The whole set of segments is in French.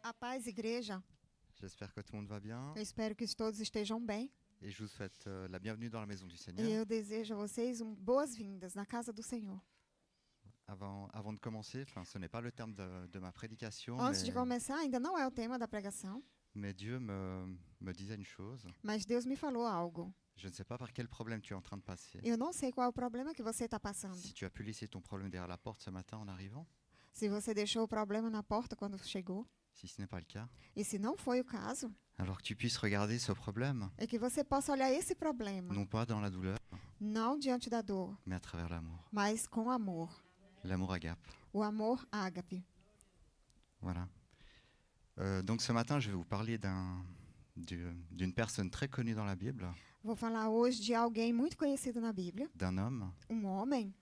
A paz, igreja. J'espère que tout le monde va bien Eu espero que todos estejam bem. et je vous souhaite la bienvenue dans la maison du E Seigneur. eu desejo a vocês boas-vindas na casa do Senhor. Avant de commencer, ce n'est pas le terme de ma prédication, Antes de começar, ainda não é o tema da pregação, mais Dieu me disait une chose. mas Deus me falou algo. Je ne sais pas par quel problème tu es en train de passer. Eu não sei qual é o problema que você está passando. Si tu as pu laisser ton problème derrière la porte ce matin en arrivant, Se você deixou o problema na porta quando chegou, si ce n'est pas le cas, e se não foi o caso, alors que tu puisses regarder ce problème, é que você possa olhar esse problema, non pas dans la douleur, não diante da dor, mais à travers l'amour. mas com amor. L'amour agape. O amor ágape. Voilà. Donc ce matin, je vais vous parler d'une personne très connue dans la Bible, Vou falar hoje de alguém muito conhecido na Bíblia, d'un homme homem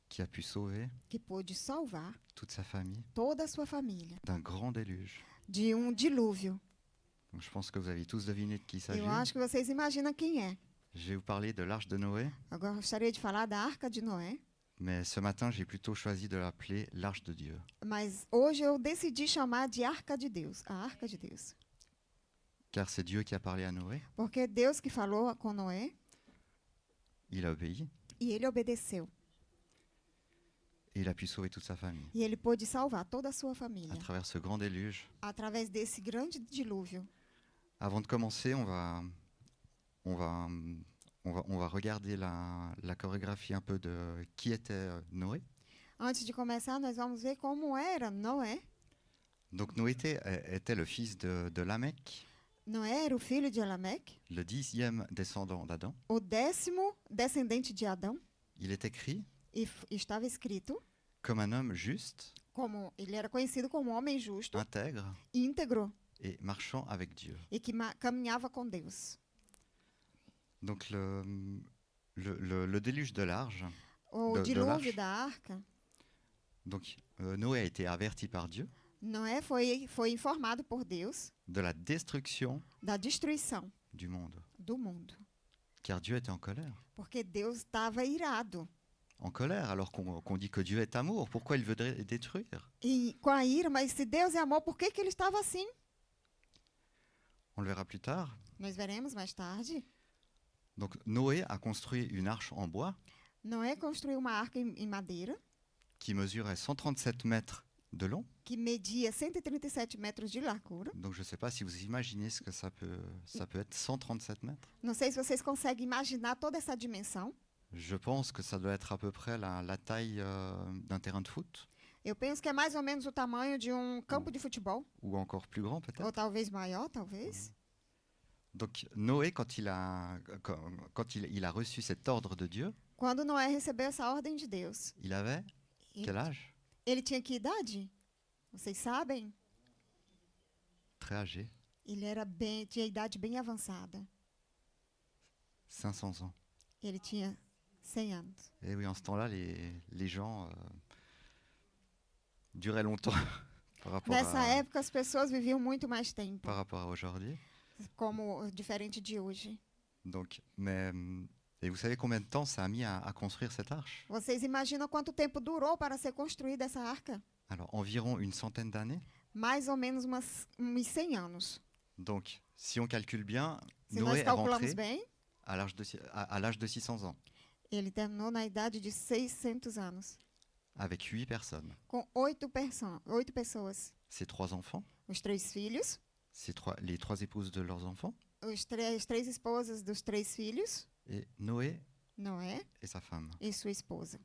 qui a pu sauver que pôde salvar toute sa famille toda a sua família d'un grand déluge. de dilúvio. Donc, je pense que vous avez tous deviné de qui il s'agit. Eu acho que vocês imaginam quem é. Je vais vous parler de l'arche de Noé, Agora eu gostaria de falar da Arca de Noé, mais ce matin, j'ai plutôt choisi de l'appeler l'arche de Dieu. mas hoje eu decidi chamar de Arca de Deus, a Arca de Deus. Car c'est Dieu qui a parlé à Noé, Porque é Deus que falou com Noé il a obéi, e ele obedeceu. et il a pu sauver toute sa famille. E ele pôde salvar toda a sua À família travers ce grand déluge. através desse grande dilúvio. Avant de commencer, on va regarder la chorégraphie un peu de qui était Noé. Antes de começar, nós vamos ver como era Noé. Donc Noé était le fils de Lamech, Noé era o filho de Lameque, le 10e descendant d'Adam. o 10º descendente de Adão, Il est écrit e estava escrito comme un homme juste, como ele era conhecido como um homem justo, intègre íntegro et marchant avec Dieu. e que caminhava com Deus. Donc le déluge de l'arche, O de dilúvio l'arche. da arca, Donc Noé a été averti par Dieu Noé foi informado por Deus de la destruction da destruição du monde. do mundo, Car Dieu était en colère. porque Deus estava irado. En colère, alors qu'on dit que Dieu est amour. Pourquoi il veut détruire? E com a ira, mas se Deus é amor, por que ele estava assim? On le verra plus tard. Nós veremos mais tarde. Donc Noé a construit une arche en bois Noé construiu uma arca em madeira qui mesurait 137 mètres de long. que media 137 metros de largura. Donc je ne sais pas si vous imaginez ce que ça peut être 137 mètres. Não sei se vocês conseguem imaginar toda essa dimensão. Je pense que ça doit être à peu près la taille d'un terrain de foot, Eu penso que é mais ou menos o tamanho de um campo de futebol, ou encore plus grand peut-être. ou talvez maior, talvez. Donc Noé, quand il a reçu cet ordre de Dieu, Quando Noé recebeu essa ordem de Deus, il avait quel âge? ele tinha que idade? Vocês sabem? Très âgé, Tinha idade bem avançada. 500 ans. Ele tinha 100 anos. Et oui, en ce temps-là, les gens duraient longtemps Nessa época, as pessoas viviam muito mais tempo, par rapport à aujourd'hui. como diferente de hoje. Donc, et vous savez combien de temps ça a mis à construire cette arche? Vocês imaginam quanto tempo durou para ser construída essa arca? Alors, environ une centaine d'années. Mais ou menos uns 100 anos. Donc, si on calcule bien, Se Noé nós est calculamos rentré bem, à l'âge de 600 ans, ele terminou na idade de 600 anos, avec 8 personnes. com 8 pessoas. Ses 3 enfants, Os 3 filhos, les 3 épouses de leurs enfants, as 3 esposas dos 3 filhos, et Noé Noé et sa femme. e sua esposa.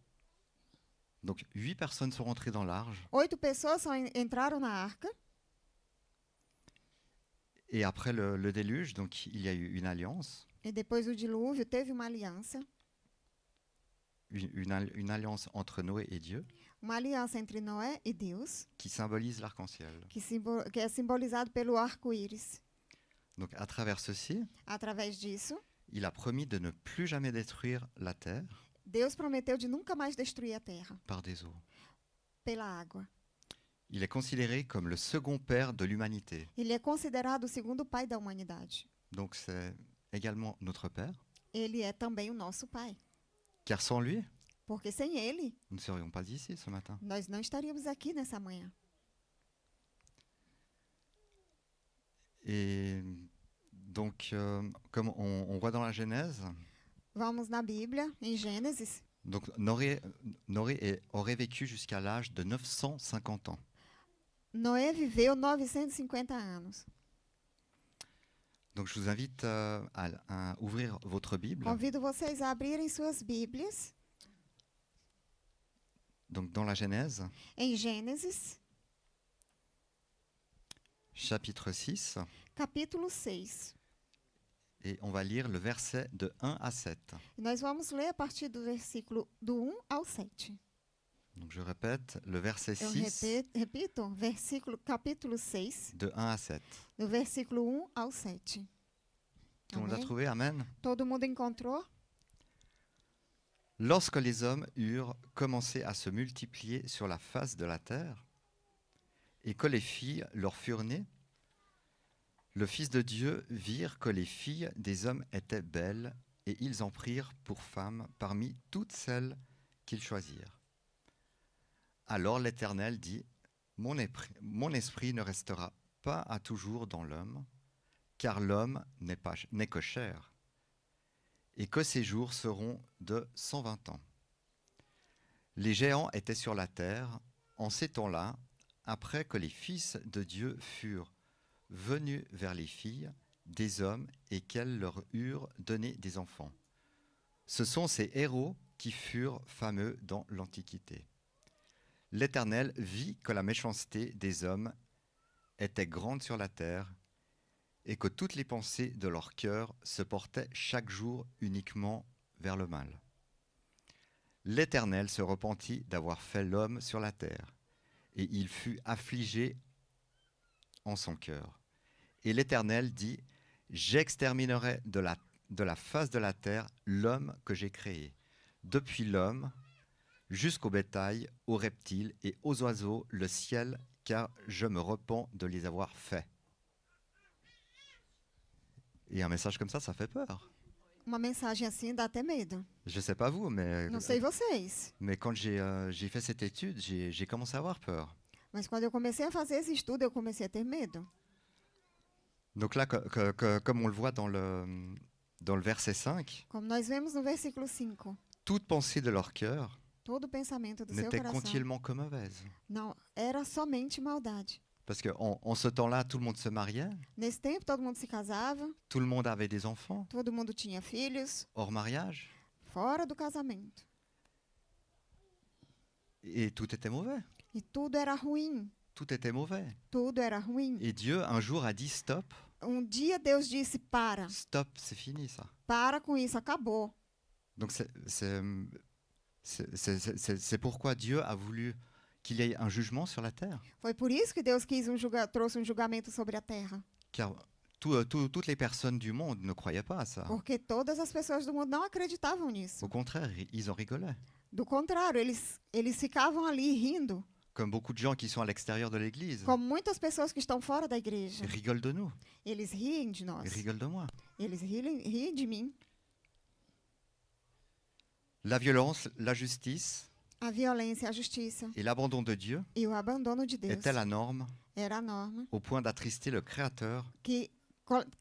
Donc, 8 personnes sont rentrées dans l'arche. 8 pessoas entraram na arca. Et après le déluge, donc, il y a eu une alliance. E depois do dilúvio, teve uma aliança. Une alliance entre Noé et Dieu Uma aliança entre Noé e Deus, qui symbolise l'arc-en-ciel. que é simbolizado pelo arco-íris. Donc à travers ceci, Através disso, il a promis de ne plus jamais détruire la terre Deus prometeu de nunca mais destruir a terra par des eaux. pela água. Il est considéré comme le second père de l'humanité. Ele é considerado o segundo pai da humanidade. Donc c'est également notre père, Ele é também o nosso pai. car sans lui, Porque sem ele, nous ne serions pas ici ce matin. nós não estaríamos aqui nessa manhã. Et donc, comme on voit dans la Genèse, Vamos na Bíblia, em Gênesis. donc aurait vécu jusqu'à l'âge de 950 ans. Noé viveu 950 anos. Donc je vous invite à ouvrir votre Bible. Convido vocês a abrirem suas Bíblias Donc dans la Genèse, em Gênesis, chapitre 6, capítulo 6. et on va lire le verset de 1 à 7. E nós vamos ler a partir do versículo do 1 ao 7. Donc je répète, le verset Eu 6, repito, capítulo 6, de 1 à 7. do versículo 1 ao 7. Tout le monde a Amém? trouvé? Amen. Todo mundo encontrou? Lorsque les hommes eurent commencé à se multiplier sur la face de la terre, et que les filles leur furent nées, le Fils de Dieu virent que les filles des hommes étaient belles, et ils en prirent pour femmes parmi toutes celles qu'ils choisirent. Alors l'Éternel dit, mon esprit ne restera pas à toujours dans l'homme, car l'homme n'est que chair, et que ses jours seront de 120 ans. Les géants étaient sur la terre en ces temps-là, après que les fils de Dieu furent venus vers les filles des hommes et qu'elles leur eurent donné des enfants. Ce sont ces héros qui furent fameux dans l'Antiquité. L'Éternel vit que la méchanceté des hommes était grande sur la terre et que toutes les pensées de leur cœur se portaient chaque jour uniquement vers le mal. L'Éternel se repentit d'avoir fait l'homme sur la terre, et il fut affligé en son cœur. Et l'Éternel dit, j'exterminerai de la face de la terre l'homme que j'ai créé, depuis l'homme jusqu'au bétail, aux reptiles et aux oiseaux, le ciel, car je me repens de les avoir faits. Et un message comme ça fait peur. Uma mensagem assim dá até medo. Je sais pas vous, Não sei vocês, mais quand j'ai fait cette étude, j'ai commencé à avoir peur. mas quando eu comecei a fazer esse estudo, eu comecei a ter medo. Donc là, comme on le voit dans le verset 5, Como nós vemos no versículo 5, toute pensée de leur cœur todo pensamento do seu n'était coração continuellement que mauvaise. não era somente maldade. Parce qu'en ce temps-là, tout le monde se mariait, Nesse tempo, todo mundo se casava, tout le monde avait des enfants, todo mundo tinha filhos, hors mariage, fora do casamento. et tout était mauvais. E tudo era ruim, Tout était mauvais. tudo era ruim. Et Dieu, un jour, a dit stop, Dia Deus disse, stop, c'est fini ça. para com isso, acabou. Donc c'est pourquoi Dieu a voulu qu'il y ait un jugement sur la terre. Foi por isso que Deus trouxe julgamento sobre a terra. Car toutes les personnes du monde ne croyaient pas à ça. Porque todas as pessoas do mundo não acreditavam nisso. Au contraire, ils en rigolaient. Do contrário, eles ficavam ali rindo, Comme beaucoup de gens qui sont à l'extérieur de l'église. como muitas pessoas que estão fora da igreja. Ils rigolent de nous, Eles riem de nós. ils rigolent de moi. Eles riem de mim. La violence, la justice A violência, a justiça et l'abandon de Dieu e o abandono de Deus étaient la norme era a norma au point d'attrister le Créateur que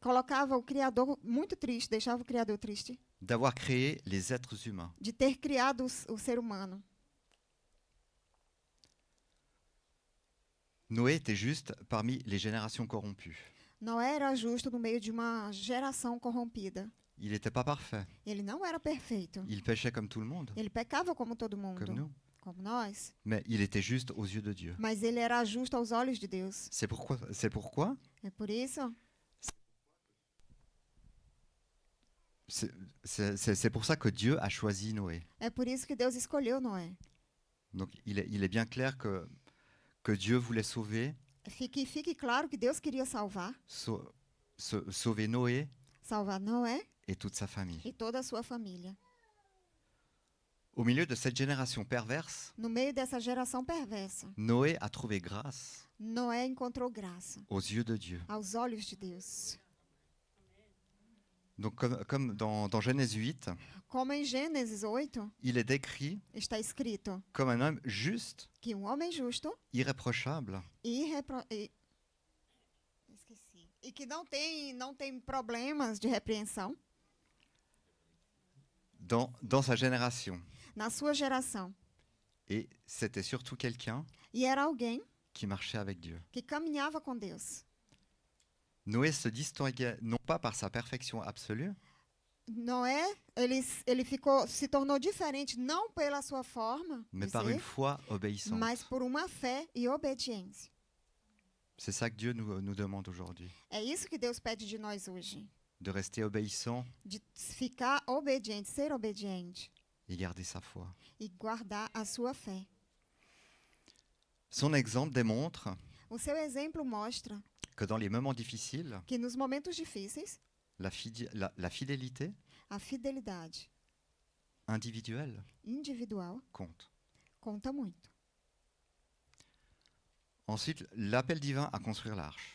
colocava o Criador muito triste, deixava o Criador triste, d'avoir créé les êtres humains. de ter criado o ser humano. Noé était juste parmi les générations corrompues. Noé era justo no meio de uma geração corrompida. Il n'était pas parfait. Ele não era perfeito. Il péchait comme tout le monde, Ele pecava como todo comme mundo, nous. como nós. Mais il était juste aux yeux de Dieu. Mas ele era justo aos olhos de Deus. C'est pourquoi É por isso, c'est pour ça que Dieu a choisi Noé. é por isso que Deus escolheu Noé. Donc il est bien clair que Dieu voulait sauver, Fique claro que Deus queria salvar sauver Noé Noé et toute sa famille. e toda a sua família. Au milieu de cette génération perverse, No meio dessa geração perversa, Noé a trouvé grâce Noé encontrou graça aux yeux de Dieu. aos olhos de Deus. Donc comme dans Genèse 8, Como em Gênesis 8 il est décrit está escrito comme un homme juste, que homem justo irréprochable, e Esqueci. E que não tem problemas de repreensão dans sa génération. na sua geração. Et c'était surtout quelqu'un E era alguém qui marchait avec Dieu. que caminhava com Deus. Noé se distinguait non pas par sa perfection absolue, Noé, ele se tornou diferente não pela sua forma mais de par une ser, foi obéissante. mas por uma fé e obediência. C'est ça que Dieu nous demande aujourd'hui, É isso que Deus pede de nós hoje. de rester obéissant De ficar obediente, ser obediente et garder sa foi. e guardar a sua fé. Son exemple démontre O seu exemplo mostra que dans les moments difficiles, que nos momentos difíceis, la fidélité a fidelidade individuelle individual compte. conta muito. Ensuite, l'appel divin à construire l'arche.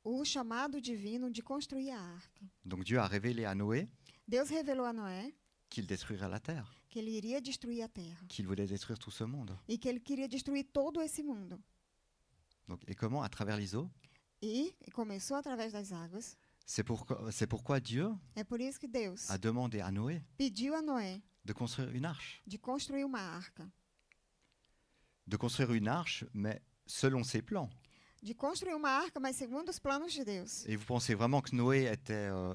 O chamado divino de construir a arca. Donc Dieu a révélé à Noé Deus revelou a Noé qu'il détruirait la terre, que ele iria destruir a terra qu'il voulait détruire tout ce monde. e que ele queria destruir todo esse mundo. Donc, et comment? À travers les eaux. E começou através das águas. C'est pourquoi Dieu É por isso que Deus a demandé à Noé pediu a Noé de construire une arche. de construir uma arca. De construire une arche, mais selon ses plans. De construir uma arca, mas segundo os planos de Deus. Et vous pensez vraiment que Noé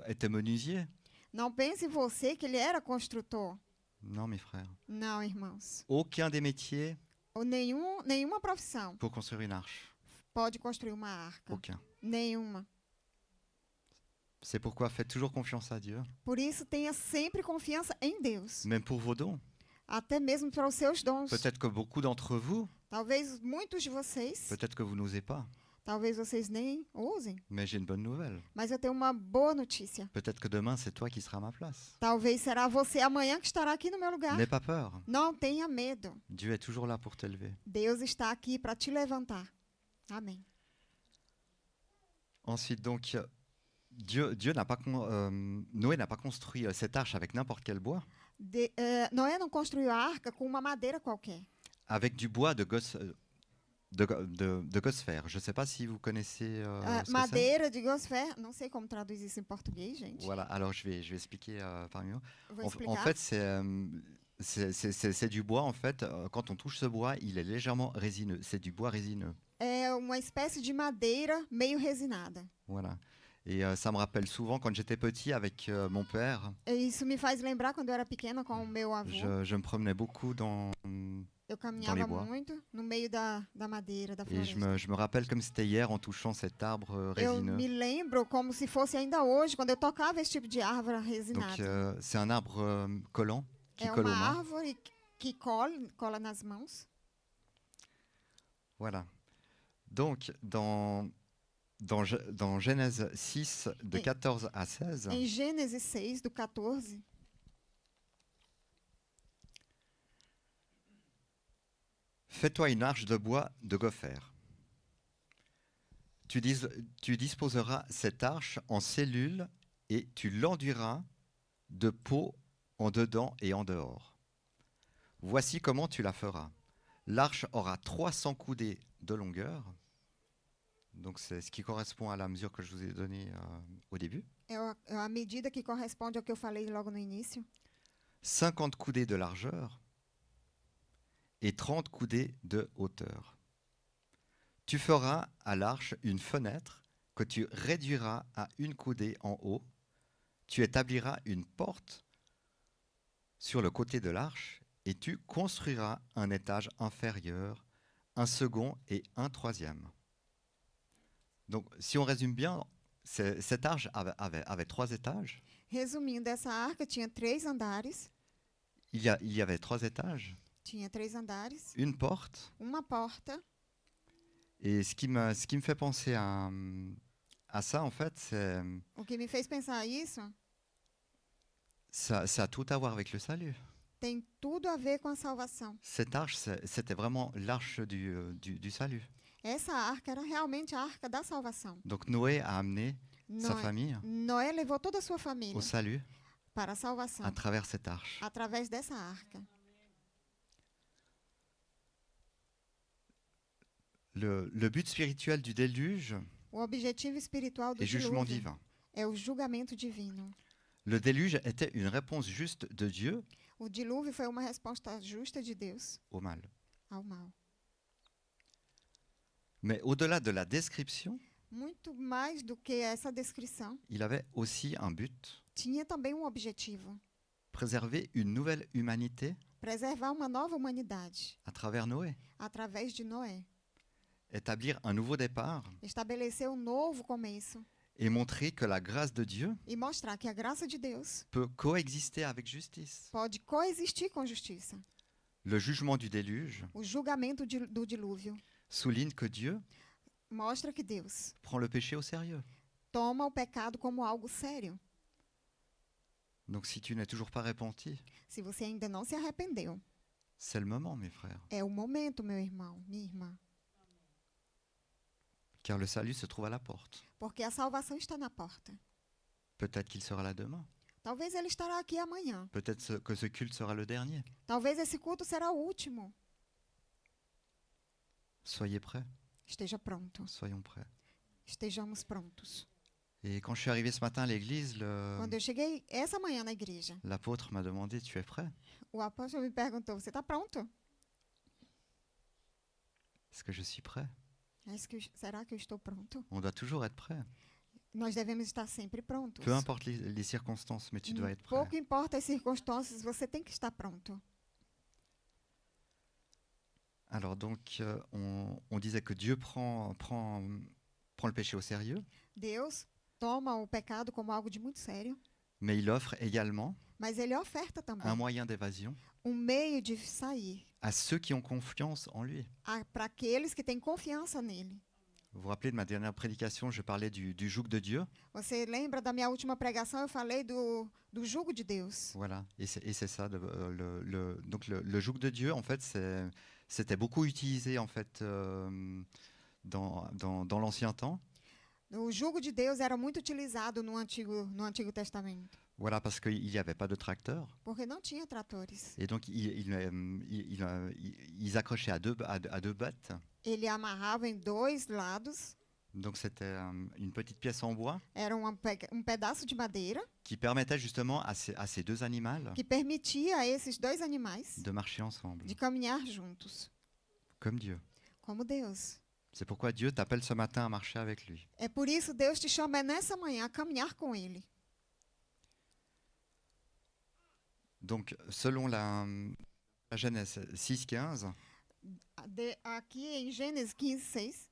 était menuisier? Não pense você que ele era construtor. Non, mes frères. Não, irmãos. Aucun des métiers Ou nenhuma profissão pour construire une arche. pode construir uma arca. Aucun. Nenhuma. C'est pourquoi faites toujours confiance à Dieu, Por isso, tenha sempre confiança em Deus. même pour vos dons. Até mesmo para os seus dons. Peut-être que beaucoup d'entre vous, Talvez muitos de vocês, peut-être que vous n'osez pas, talvez vocês nem ousem. mais j'ai une bonne nouvelle. Mas eu tenho uma boa notícia. Peut-être que demain, c'est toi qui seras à ma place. Talvez será você amanhã que estará aqui no meu lugar. N'aie pas peur. Não tenha medo. Dieu est toujours là pour t'élever. Deus está aqui para te levantar. Amém. Ensuite, donc, Noé n'a pas construit cette arche avec n'importe quel bois, Noé não construiu a arca com uma madeira qualquer. avec du bois de gosfère. Je ne sais pas si vous connaissez ce que c'est. Madeira de gosfère, não sei como traduz isso em português, gente. Voilà, alors je vais expliquer parmi nous. Vou En explicar. fait, c'est du bois, en fait. Quand on touche ce bois, il est légèrement résineux. C'est du bois résineux. É uma espécie de madeira meio resinada. Voilà. Et ça me rappelle souvent quand j'étais petit avec mon père. E isso me faz lembrar quando eu era pequena com o meu avô. Je me promenais beaucoup Eu caminhava les bois. muito no meio da madeira, da et floresta. je me rappelle comme c'était hier en touchant cet arbre Eu résineux. me lembro como se fosse ainda hoje, quando eu tocava esse tipo de árvore Donc resinada. c'est un arbre collant qui É colle aux uma mains. árvore que cola nas mãos. Voilà. Donc dans Genèse 6 de Et- 14 à 16, Em Gênesis 6, do 14, fais-toi une arche de bois de gopher. Tu disposeras cette arche en cellules et tu l'enduiras de peau en dedans et en dehors. Voici comment tu la feras. L'arche aura 300 coudées de longueur. Donc c'est ce qui correspond à la mesure que je vous ai donnée au début. é a medida que corresponde ao que eu falei logo no início. 50 coudées de largeur et 30 coudées de hauteur. Tu feras à l'arche une fenêtre que tu réduiras à une coudée en haut. Tu établiras une porte sur le côté de l'arche et tu construiras un étage inférieur, un second et un troisième. Donc, si on résume bien, cette arche avait 3 étages. Resumindo, essa arca tinha 3 andares. Il y avait 3 étages, Tinha 3 andares, une porte. uma porta. Et ce qui me fait penser à ça, en fait, c'est O que me fez pensar isso ça a tout à voir avec le salut. tem tudo a ver com a salvação. Cette arche, c'était vraiment l'arche du salut. Essa arca era realmente a arca da salvação. Donc Noé a amené sa famille Noé levou toda a sua família au salut para a salvação à travers cette arche. através dessa arca. Le but spirituel du déluge, O objetivo espiritual do et jugement dilúvio divin. é o julgamento divino. Le déluge était une réponse juste de Dieu O dilúvio foi uma resposta justa de Deus au mal. ao mal. Mais au-delà de la description, Muito mais do que essa descrição, il avait aussi un but, tinha também um objetivo: préserver une nouvelle humanité preservar uma nova humanidade à travers Noé, através de Noé, établir un nouveau départ estabelecer um novo começo et montrer que la grâce de Dieu e mostrar que a graça de Deus peut coexister avec justice. pode coexistir com justiça. Le jugement du déluge O julgamento do dilúvio souligne que Dieu mostra que Deus prend le péché au sérieux. toma o pecado como algo sério. Donc si tu n'es toujours pas repenti, Se você ainda não se arrependeu, c'est le moment, mes frères. é o momento, meu irmão, minha irmã, Car le salut se trouve à la porte. porque a salvação está na porta. Peut-être qu'il sera là demain. Talvez ele estará aqui amanhã. Peut-être que ce culte sera le dernier. Talvez esse culto será o último. Soyez prêts. Esteja pronto. Soyons prêts. Estejamos prontos. Et quand je suis arrivé ce matin à l'église, Quando eu cheguei essa manhã na igreja, l'apôtre m'a demandé, tu es prêt? o apóstolo me perguntou: você está pronto? Est-ce que je suis prêt? Será que eu estou pronto? On doit toujours être prêt. Nós devemos estar sempre prontos. Peu importe les circonstances, mais tu dois être prêt. Pouco importa as circunstâncias, você tem que estar pronto. Alors donc, on disait que Dieu prend le péché au sérieux, Deus toma o pecado como algo de muito sério, mais il offre également mas ele oferta também un moyen d'évasion meio de sair à ceux qui ont confiance en lui. para aqueles que têm confiança nele. Vous vous rappelez de ma dernière prédication, je parlais du joug de Dieu. Você lembra da minha última pregação? Eu falei do jugo de Deus. Voilà, et c'est ça. Donc le joug de Dieu, en fait, c'était beaucoup utilisé en fait dans l'Ancien temps. O jugo de Deus era muito utilizado no Antigo Testamento, Voilà, parce qu'il n'y avait pas de tracteur. porque não tinha tratores. Et donc, ils accrochaient à deux bêtes. Ele amarrava em dois lados, Donc, c'était une petite pièce en bois era pedaço de madeira qui permettait justement à ces deux animaux que permitia a esses dois animais de marcher ensemble, de caminhar juntos, comme Dieu. como Deus. C'est pourquoi Dieu t'appelle ce matin à marcher avec lui. É por isso Deus te chama nessa manhã a caminhar com Ele. Donc, selon la Genèse 6,15, Aqui em Gênesis 15:6,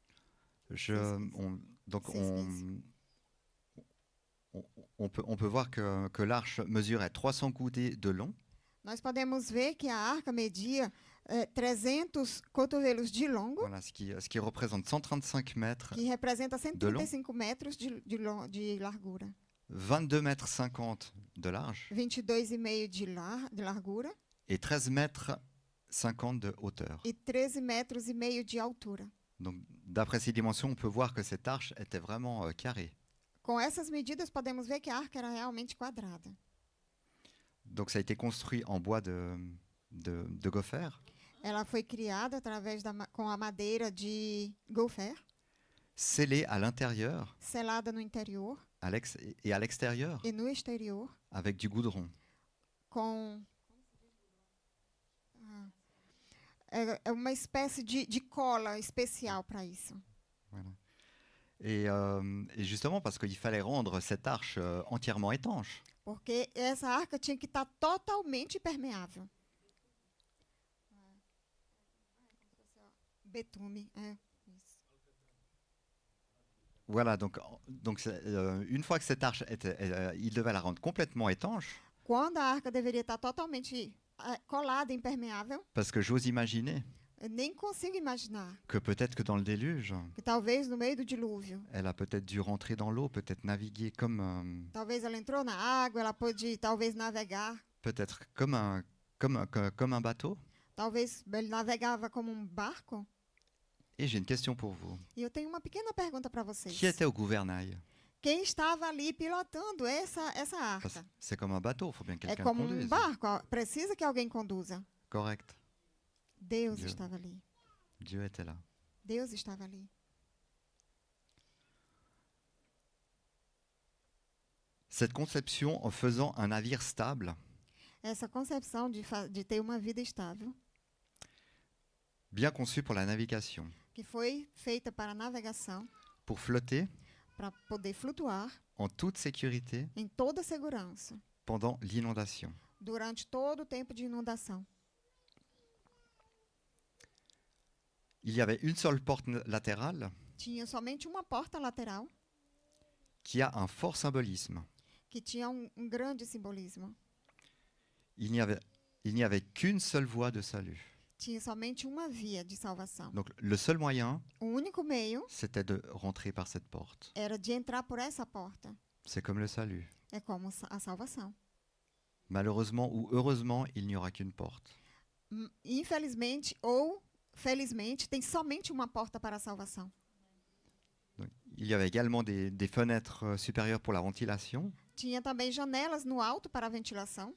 on peut voir que l'arche mesurait 300 coudées de long. nós podemos ver que a arca media 300 cotovelos de longo, Voilà, ce qui représente 135 mètres, que representa 135 metros de largura, 22 mètres 50 de large 22,5 de largura et 13 mètres 50 de hauteur. e 13,5 metros de altura. Donc, d'après ces dimensions, on peut voir que cette arche était vraiment carrée. Com essas medidas, podemos ver que a arca era realmente quadrada. Donc, ça a été construit en bois de gopher. Ela foi criada com a madeira de gopher, Scellée à l'intérieur selada no interior et à l'extérieur e no exterior, avec du goudron. com é uma espécie de cola especial para isso. Voilà. Et justement parce qu'il fallait rendre cette arche entièrement étanche. Porque essa arca tinha que estar totalmente permeável. Betume, isso. Voilà, donc une fois que cette arche il devait la rendre complètement étanche. Quando a arca deveria estar totalmente colada, impermeável, Parce que j'ose imaginer eu nem consigo imaginar que peut-être que dans le déluge, que talvez no meio do dilúvio, elle a peut-être dû rentrer dans l'eau, peut-être naviguer talvez ela entrou na água, ela pôde talvez navegar, peut-être comme un bateau. talvez ele navegava como barco. Et j'ai une question pour vous. E eu tenho uma pequena pergunta para vocês. Qui était au gouvernail? Quem estava ali pilotando essa Parce arca? que c'est comme un bateau, il faut bien que É quelqu'un como conduise. barco, precisa que alguém conduza. Correct. Deus Dieu. estava ali. Dieu était là. Deus estava ali. Cette conception en faisant un navire stable, Essa concepção de ter uma vida estável, bien conçu pour la navigation, que foi feita para a navegação, pour flotter para poder flutuar en toute sécurité em toda segurança, pendant l'inondation. durante todo o tempo de inundação. Il y avait une seule porte latérale Tinha somente uma porta lateral, qui a un fort symbolisme. que tinha grande simbolismo. Il n'y avait qu'une seule voie de salut. Tinha somente uma via de salvação. Donc le seul moyen, O único meio c'était de rentrer par cette porte. era de entrar por essa porta. C'est comme le salut. É como a salvação. Malheureusement ou heureusement, il n'y aura qu'une porte. Infelizmente ou felizmente, tem somente uma porta para a salvação. Donc, il y avait également des fenêtres supérieures pour la ventilation. Tinha também janelas no alto para a ventilação.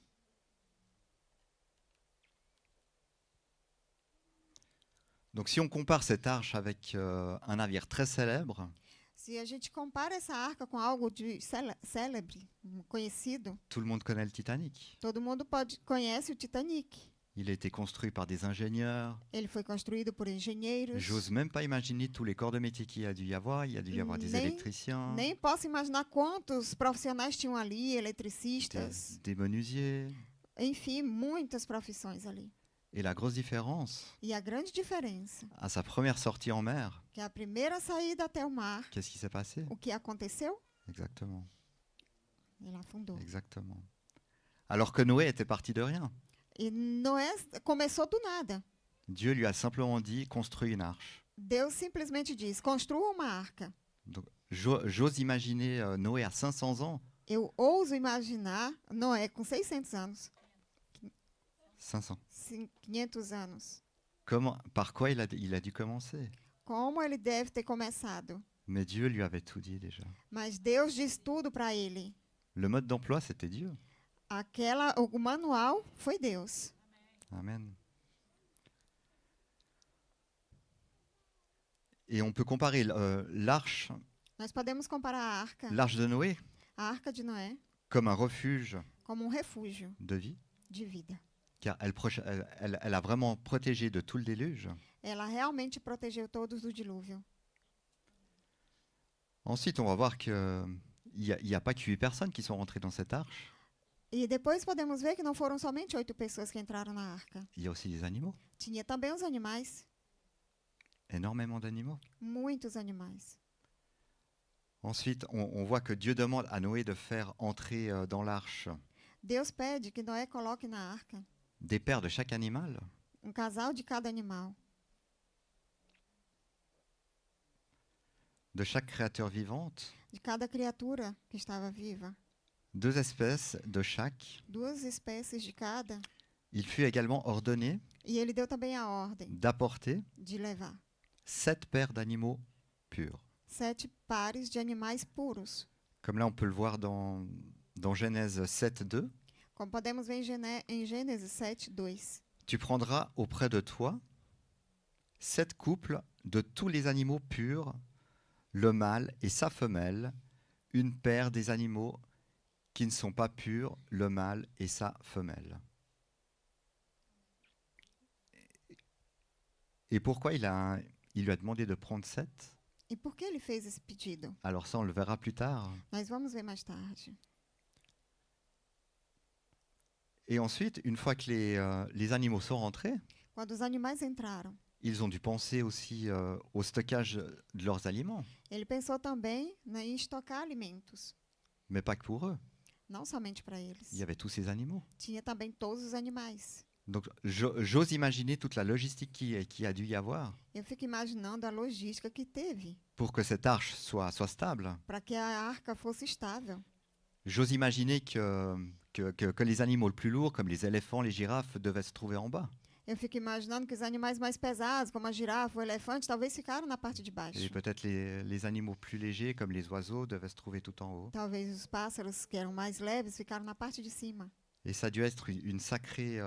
Donc si on compare cette arche avec un navire très célèbre, Se a gente compara essa arca com algo de célebre, conhecido, tout le monde connaît le Titanic. todo mundo conhece o Titanic. Il a été construit par des ingénieurs. Ele foi construído por engenheiros. J'ose même pas imaginer tous les corps de métier qu'il y a dû y avoir. Il y a dû y avoir des électriciens, Nem posso imaginar quantos profissionais tinham ali, eletricistas, des menuisiers. enfim, muitas profissões ali. Et la grosse différence, E a grande diferença, à sa première sortie en mer, que a primeira saída até o mar, qu'est-ce qui s'est passé? o que aconteceu? Exactement, Ele afundou. exactement. Alors que Noé était parti de rien. E Noé começou do nada. Dieu lui a simplement dit, construis une arche. Deus simplesmente diz, construa uma arca. Donc, j'ose imaginer Noé à 500 ans. Eu ouso imaginar Noé com 600 anos, 500. 500 anos. Par quoi il a dû commencer? Como ele deve ter começado. Mais Dieu lui avait tout dit déjà. Mas Deus diz tudo para ele. Le mode d'emploi, c'était Dieu. O manual foi Deus. Amen. Et on peut comparer l'arche Nós podemos comparar a arca de Noé de Noé, comme un refuge como refúgio de vie, de vida. car elle a vraiment protégé de tout le déluge. Ela realmente protegeu todos do dilúvio. Ensuite, on va voir qu'il n'y a pas que 8 personnes qui sont rentrées dans cette arche. E depois podemos ver que não foram somente 8 pessoas que entraram na arca. Il y a aussi des animaux, Tinha também os animais, énormément d'animaux. muitos animais. Ensuite, on voit que Dieu demande à Noé de faire entrer dans l'arche Deus pede que Noé coloque na arca des pères de chaque animal. casal de cada animal, De chaque créature vivante, de cada criatura que estava viva. 2 espèces de chaque. 2 espécies de cada. Il fut également ordonné E ele deu também a ordem d'apporter de levar 7 paires d'animaux purs. 7 pares de animais puros. Comme là, on peut le voir dans Genèse 7, 2. Como podemos ver em Gênesis 7, 2. Tu prendras auprès de toi 7 couples de tous les animaux purs, le mâle et sa femelle, une paire des animaux qui ne sont pas purs, le mâle et sa femelle. Et pourquoi il lui a demandé de prendre 7? E por que ele fez esse pedido? Alors ça, on le verra plus tard. Nós vamos ver mais tarde. Et ensuite, une fois que les animaux sont rentrés, Quando os animais entraram, ils ont dû penser aussi au stockage de leurs aliments, ele pensou também em estocar alimentos. mais pas que pour eux. Não somente para Il eles. y avait tous ces animaux. Tinha também todos os animais. Donc j'ose imaginer toute la logistique qui a dû y avoir Eu fico imaginando a logística que teve pour que cette arche soit stable. para que a arca fosse estável. J'ose imaginer que les animaux les plus lourds, comme les éléphants, les girafes, devaient se trouver en bas. Eu fico imaginando que os animais mais pesados, como a girafa, o elefante, talvez ficaram na parte de baixo. Et peut-être les animaux plus légers, comme les oiseaux, devaient se trouver tout en haut. Talvez os pássaros, que eram mais leves, ficaram na parte de cima. Et ça a dû être une sacrée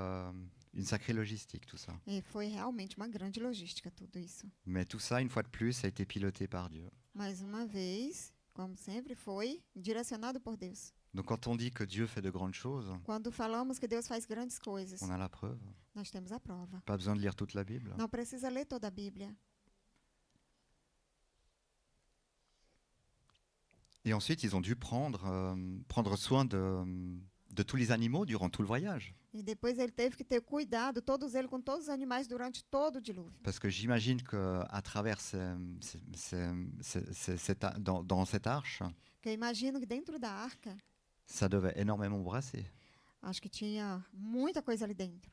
logistique, tout ça. E foi realmente uma grande logística tudo isso. Mais tout ça, une fois de plus, a été piloté par Dieu. Mais uma vez, como sempre, foi direcionado por Deus. Donc quand on dit que Dieu fait de grandes choses, Quando falamos que Deus faz grandes coisas, on a la preuve. nós temos a prova. Pas besoin de lire toute la Bible. Não precisa ler toda a Bíblia. Et ensuite, ils ont dû prendre soin de tous les animaux durant tout le voyage. E depois ele teve que ter cuidado, todos eles, com todos os animais durante todo o dilúvio. Parce que j'imagine qu'à travers dans cette arche, Porque eu imagino que dentro da arca, ça devait énormément brasser. acho que tinha muita coisa ali dentro.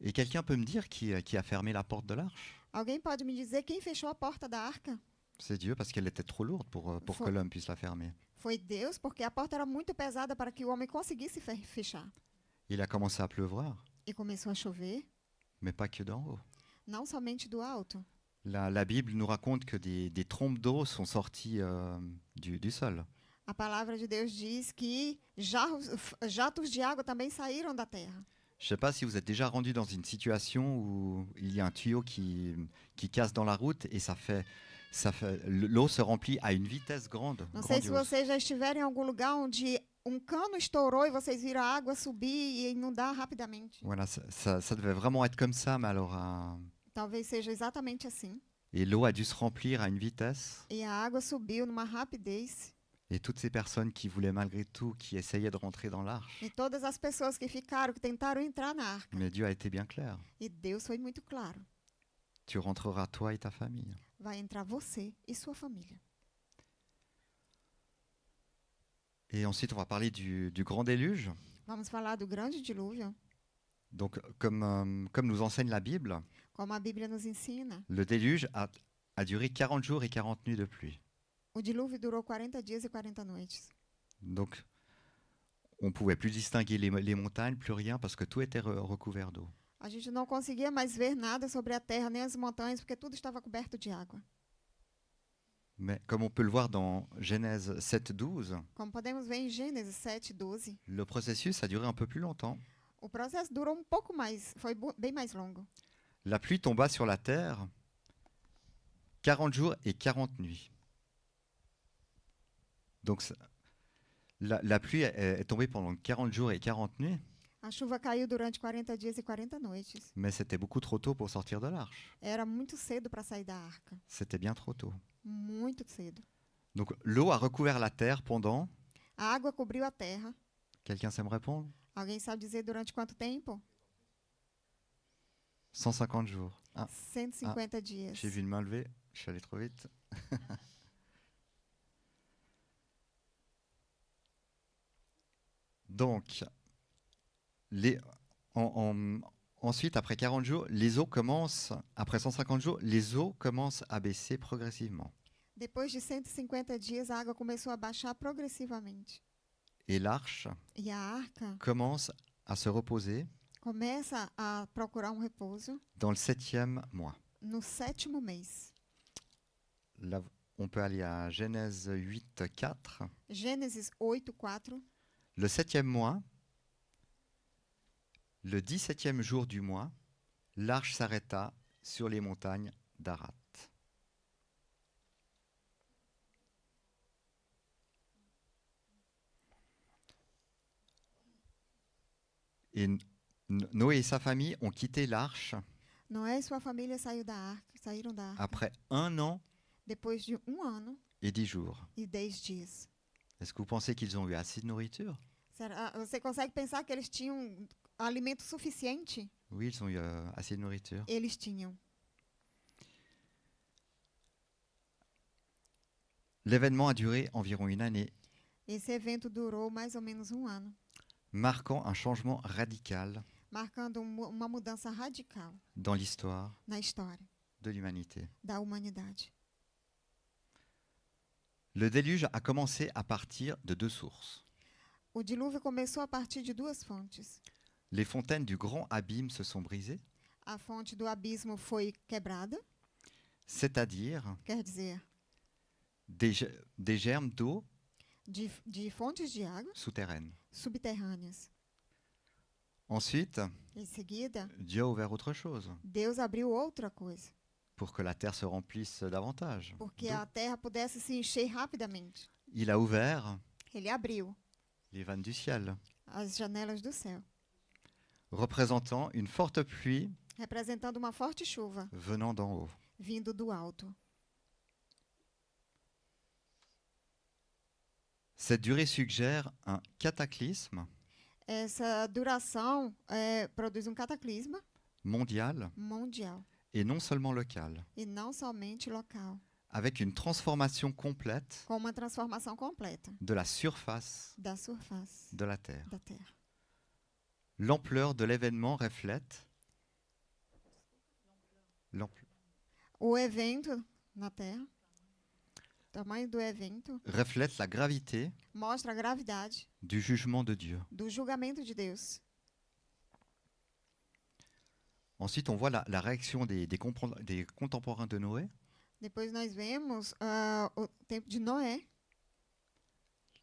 Et quelqu'un peut me dire qui a fermé la porte de l'arche? Alguém pode me dizer quem fechou a porta da arca? C'est Dieu parce qu'elle était trop lourde pour que l'homme puisse la fermer. Foi Deus, porque a porta era muito pesada para que o homem conseguisse fechar. Il a commencé à pleuvoir, E começou a chover, mais pas que d'en haut. não somente do alto. La Bible nous raconte que des trompes d'eau sont sorties du sol. A palavra de Deus diz que jatos de água também saíram da terra. Je ne sais pas si vous êtes déjà rendu dans une situation où il y a un tuyau qui casse dans la route et l'eau se remplit à une vitesse grande. Não sei se Grandiose. vocês já estiverem em algum lugar onde um cano estourou e vocês viram a água subir e inundar rapidamente. Voilà, ça devait vraiment être comme ça, mais alors Talvez seja exatamente assim. et l'eau a dû se remplir à une vitesse. E a água subiu numa rapidez. Et toutes ces personnes qui voulaient malgré tout, qui essayaient de rentrer dans l'arche. E todas as pessoas que ficaram, que tentaram entrar na arca. Mais Dieu a été bien clair. E Deus foi muito claro. Tu rentreras toi et ta famille. Vai entrar você e sua família. Et ensuite, on va parler du grand déluge. Vamos falar do grande dilúvio. Donc, comme nous enseigne la Bible, Como a Bíblia nos ensina, le déluge a duré 40 jours et 40 nuits de pluie. o dilúvio durou 40 dias e 40 noites. Donc, on ne pouvait plus distinguer les montagnes, plus rien, parce que tout était recouvert d'eau. A gente não conseguia mais ver nada sobre a terra, nem as montanhas, porque tudo estava coberto de água. Mais comme on peut le voir dans Genèse 7:12, Como podemos ver em Gênesis 7:12, le processus a duré un peu plus longtemps. o processo durou pouco mais, foi bem mais longo. La pluie tomba sur la terre 40 jours et 40 nuits. Donc, la pluie est tombée pendant 40 jours et 40 nuits, A chuva caiu durante 40 dias e 40 noites. mais c'était beaucoup trop tôt pour sortir de l'arche. Era muito cedo para sair da arca. C'était bien trop tôt. Muito cedo. Donc, l'eau a recouvert la terre pendant... A água cobriu a terra. Quelqu'un sait me répondre? Alguém sabe dizer durante quanto tempo? 150 jours. Ah, 150 dias. j'ai vu une main levée, je suis allé trop vite. Donc, ensuite, après 40 jours, les eaux commencent, après 150 jours, les eaux commencent à baisser progressivement. Depois de 150 dias, a água começou a baixar progressivamente. Et l'arche E a arca commence à se reposer começa a procurar repouso dans le 7e mois. no 7º mês. Là, on peut aller à Genèse 8:4. Gênesis 8:4. Le 7e mois, le 17e jour du mois, l'arche s'arrêta sur les montagnes d'Arat. Et Noé et sa famille ont quitté l'arche Noé e sua família saíram da arca après 1 an depois de 1 ano et 10 jours. e 10 dias. Est-ce que vous pensez qu'ils ont eu assez de nourriture? Você consegue pensar que eles tinham alimento suficiente? Oui, ils ont eu assez de nourriture. Eles tinham. L'événement a duré environ 1 année, Esse evento durou mais ou menos 1 ano, marquant un changement radical marcando uma mudança radical dans l'histoire na história de l'humanité. da humanidade. Le déluge a commencé à partir de 2 sources. O dilúvio começou a partir de 2 fontes. Les fontaines du grand abîme se sont brisées, A fonte do abismo foi quebrada, c'est-à-dire quer dizer, des germes d'eau de fontes de água souterraines. subterrâneas. Ensuite, Em seguida, Dieu a ouvert autre chose Deus abriu outra coisa, pour que la terre se remplisse davantage. porque d'eau. a terra pudesse se encher rapidamente. il a ouvert ele abriu les vannes du ciel, as janelas do céu, représentant une forte pluie representando uma forte chuva venant d'en haut. vindo do alto. Cette durée suggère un cataclysme Essa duração produz cataclisma mondial mundial et non seulement local, e não somente local, avec une transformation complète com uma transformação completa de la surface da surface de la Terre. da Terra. L'ampleur de l'événement reflète l'ampleur O evento na Terra, o tamanho do evento, reflète la gravité mostra a gravidade du jugement de Dieu. do julgamento de Deus. Ensuite, on voit la réaction des contemporains de Noé. Depois nós vemos o tempo de Noé.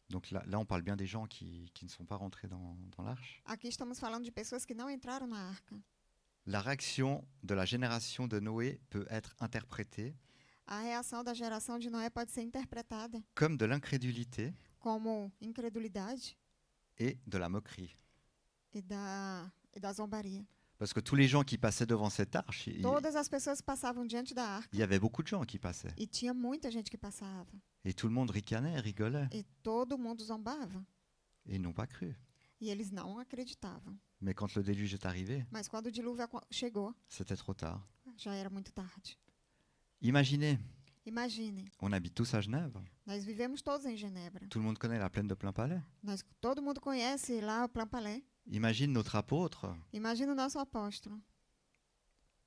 Donc là, on parle bien des gens qui ne sont pas rentrés dans l'arche. Aqui estamos falando de pessoas que não entraram na arca. La réaction de la génération de Noé peut être interprétée A reação da geração de Noé pode ser interpretada comme de l'incrédulité como incredulidade et de la moquerie. e da zombaria. Parce que tous les gens qui passaient devant cette arche, Todas as pessoas que passavam diante da arca, il y avait beaucoup de gens qui passaient. e tinha muita gente que passava, Et tout le monde ricanait, rigolait. e todo mundo zombava, Et ils n'ont pas cru. e eles não acreditavam. Mais quand le déluge est arrivé, Mas quando o dilúvio chegou, c'était trop tard. já era muito tarde. Imaginez, Imaginem, on habite tous à Genève. nós vivemos todos em Genebra. Tout le monde connaît la plaine de Plainpalais. Todo mundo conhece lá o Plainpalais. Imagine notre apôtre Imagina o nosso apóstolo.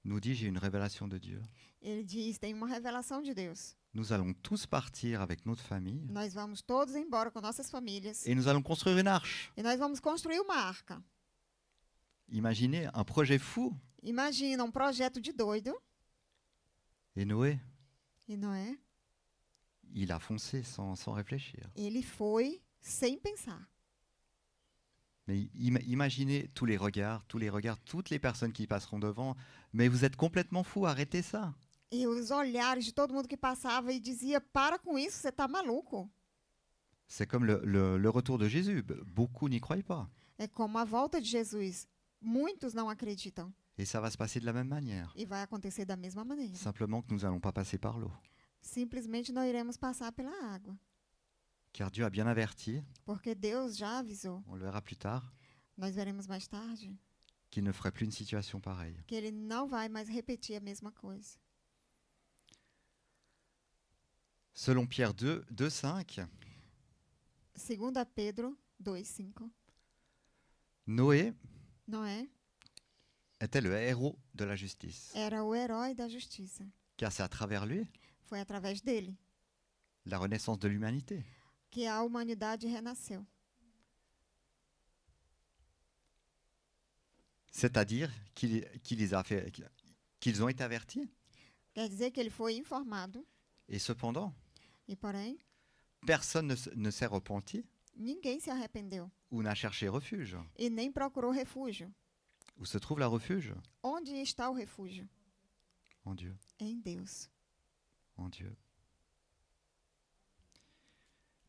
nous dit, j'ai une révélation de Dieu. Ele diz, tem uma revelação de Deus. Nous allons tous partir avec notre famille Nós vamos todos embora com nossas famílias. et nous allons construire une arche. E nós vamos construir uma arca. Imaginez un projet fou. Imagina um projeto de doido. Et Noé, E Noé, il a foncé sans réfléchir. ele foi sem pensar. Mais imaginez tous les regards, toutes les personnes qui passeront devant. Mais vous êtes complètement fou, arrêtez ça. E os olhares de todo mundo que passava e dizia, para com isso, você está maluco. C'est comme le retour de Jésus. Beaucoup n'y croient pas. É como a volta de Jesus. Muitos não acreditam. Et ça va se passer de la même manière. E vai acontecer da mesma maneira. Simplement que nous n'allons pas passer par l'eau. Simplesmente não iremos passar pela água. Car Dieu a bien averti, Porque Deus já avisou. on le verra plus tard, Nós veremos mais tarde qu'il ne ferait plus une situation pareille. que ele não vai mais repetir a mesma coisa. Selon Pierre 2,5, 2 Pedro 2:5. Noé Noé était le héros de la justice. era o herói da justiça. Car c'est à travers lui Foi através dele la renaissance de l'humanité. que a humanidade renasceu. C'est-à-dire qu'ils ont été avertis. Quer dizer que ele foi informado Et cependant, e, porém, personne ne s'est repenti ninguém se arrependeu ou n'a cherché refuge. e nem procurou refúgio. Où se trouve la refuge? Onde está o refúgio? En Dieu. Em Deus. En Dieu.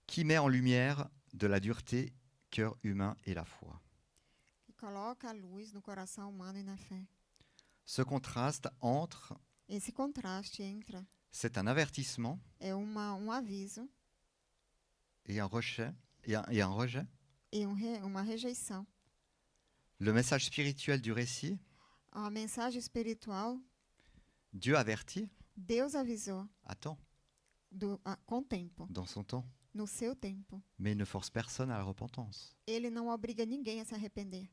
Qui met en lumière de la dureté, cœur humain et la foi. Que coloca a luz no coração humano e na fé. Ce contraste entre, Esse contraste entre c'est un avertissement é aviso et un rejet, e uma rejeição. Le message spirituel du récit, A mensagem espiritual, Dieu avertit, Deus avisou attends, com tempo, dans son temps, no seu tempo. mais il ne force personne à la repentance. Ele não obriga ninguém a se arrepender.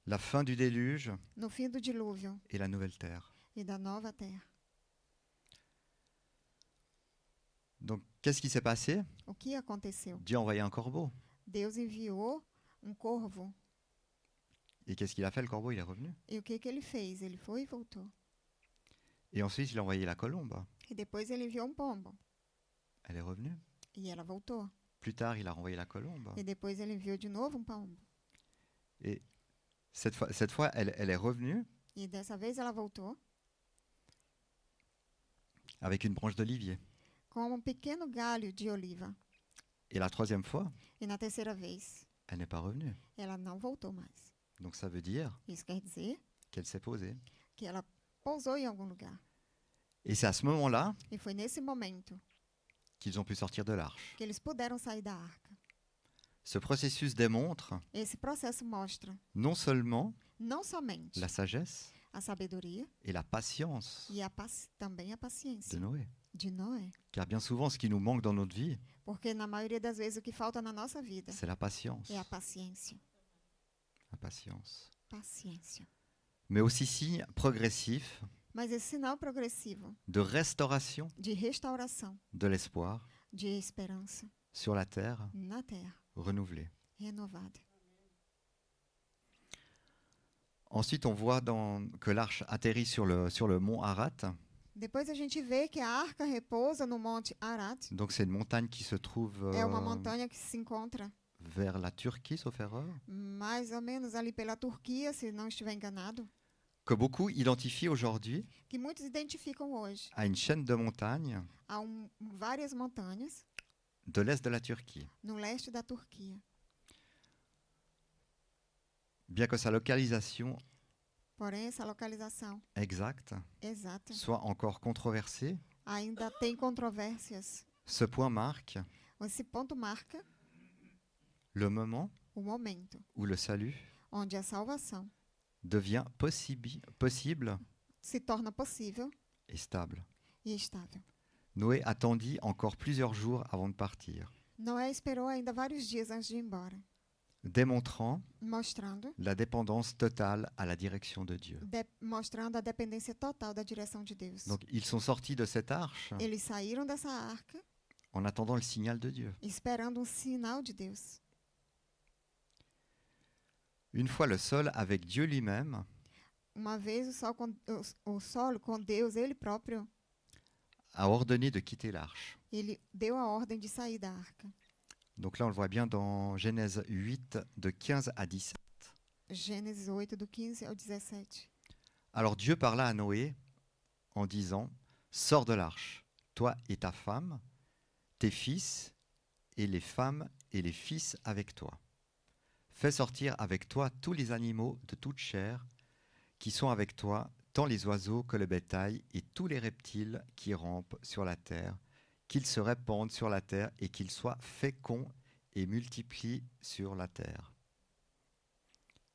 La fin du déluge No fim do dilúvio et la nouvelle terre. e da nova terra. Donc, qu'est-ce qui s'est passé? O que aconteceu? Dieu a envoyé un corbeau. Deus enviou corvo. Et qu'est-ce qu'il a fait? Le corbeau, il est revenu. E o que ele fez? Ele foi e voltou. Et ensuite, il a envoyé la colombe. E depois ele enviou pombo. Elle est revenue. E ela voltou. Plus tard, il a renvoyé la colombe. E depois ele enviou de novo pombo. Et cette fois elle est revenue E dessa vez ela voltou avec une branche d'olivier. com como um pequeno galho de oliva. Et la troisième fois, E na terceira vez, elle n'est pas revenue. ela não voltou mais. Donc ça veut dire Isso quer dizer qu'elle s'est posée. que ela pousou em algum lugar. Et c'est à ce moment-là E foi nesse momento qu'ils ont pu sortir de l'arche. que eles puderam sair da arca. Ce processus démontre Esse processo mostra non seulement não somente la sagesse a sabedoria et la patience e também a de paciência Noé. de Noé. Car bien souvent, ce qui nous manque dans notre vie, Porque na maioria das vezes o que falta na nossa vida c'est la patience. é a paciência. La patience. Paciência. Mais aussi signe progressif Mas esse sinal progressivo de restauration de restauração, de l'espoir de esperança sur la terre na terra, renouvelée. renovada. Ensuite, on voit que l'arche atterrit sur le mont Ararat. Depois a gente vê que a arca repousa no monte Ararat. Donc c'est une montagne qui se trouve É uma montanha que se encontra vers la Turquie, sauf erreur, mais ou menos ali pela Turquia, se não estiver enganado, que beaucoup identifient aujourd'hui que muitos identificam hoje. à une chaîne de montagnes Há várias montanhas de l'est de la Turquie. no leste da Turquia. Bien que sa localisation Porém, essa localização exacte exata soit encore controversée, ainda tem controvérsias. ce point marque Esse ponto marca le moment o momento où le salut onde a salvação devient possible se torna possível et stable. e estável. Noé attendit encore plusieurs jours avant de partir, Noé esperou ainda vários dias antes de ir embora, démontrant mostrando la dépendance totale à la direction de Dieu. mostrando a dependência total da direção de Deus. Donc ils sont sortis de cette arche Eles saíram dessa arca en attendant le signal de Dieu. esperando um sinal de Deus. Une fois le sol avec Dieu lui-même, Uma vez o solo com Deus, ele próprio, a ordonné de quitter l'arche. ele deu a ordem de sair da arca. Donc là, on le voit bien dans Genèse 8, de 15 à 17. Gênesis 8, do 15 ao 17. Alors Dieu parla à Noé en disant, « Sors de l'arche, toi et ta femme, tes fils, et les femmes et les fils avec toi. Fais sortir avec toi tous les animaux de toute chair qui sont avec toi, tant les oiseaux que le bétail et tous les reptiles qui rampent sur la terre, qu'ils se répandent sur la terre et qu'ils soient féconds et multiplient sur la terre. »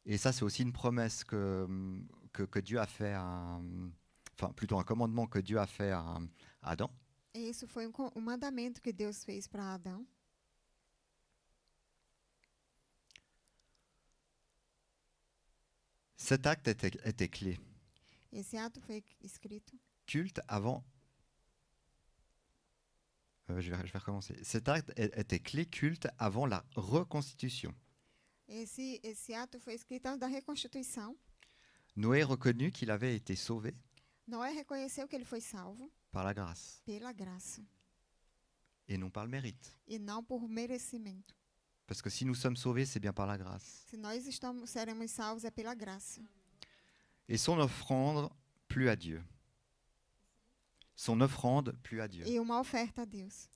Et ça, c'est aussi une promesse que Dieu a fait enfin plutôt un commandement que Dieu a fait à Adam. E isso foi mandamento que Deus fez para Adão. Cet acte était clé. Esse ato foi escrito. Culte avant. Je vais recommencer. Cet acte était clé culte avant la reconstitution. Esse ato foi escrito antes da reconstituição. Noé reconnut qu'il avait été sauvé Noé reconheceu que ele foi salvo par la grâce pela graça et non par le mérite. e não por merecimento. Parce que si nous sommes sauvés, c'est bien par la grâce. Se nós seremos salvos é pela graça. Et son offrande plut à Dieu. Son offrande plut à Dieu. E uma oferta a Deus,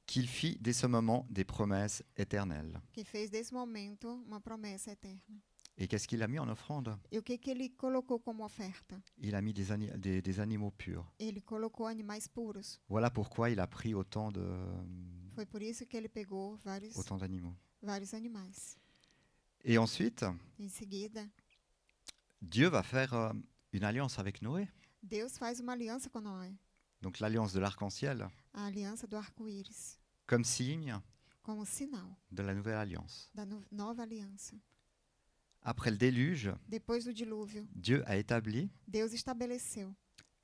Qu'il fit dès ce moment des promesses éternelles. que fez desse momento uma promessa eterna. Et qu'est-ce qu'il a mis en offrande? E o que ele colocou como oferta? Il a mis des animaux purs. Ele colocou animais puros. Voilà pourquoi il a pris autant Foi por isso que ele pegou d'animaux. vários animais. Et ensuite, Em seguida, Dieu va faire une alliance avec Noé. Deus faz uma aliança com Noé, Donc l'alliance de l'arc-en-ciel, a aliança do arco-íris, comme signe como sinal de la nouvelle alliance. da nova aliança. Après le déluge, Depois do dilúvio, Dieu a établi Deus estabeleceu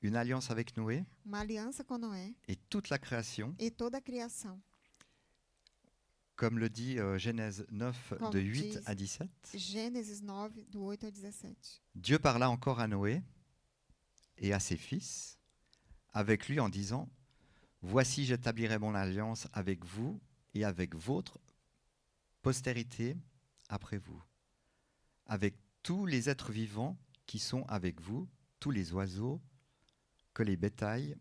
une alliance avec Noé uma aliança com Noé et toute la création, e toda a criação. comme le dit Genèse 9, Comme de 8 dit à 17. Gênesis 9, do 8 ao 17. Dieu parla encore à Noé et à ses fils, avec lui en disant, « Voici, j'établirai mon alliance avec vous et avec votre postérité après vous, avec tous les êtres vivants qui sont avec vous, tous les oiseaux, que les bétails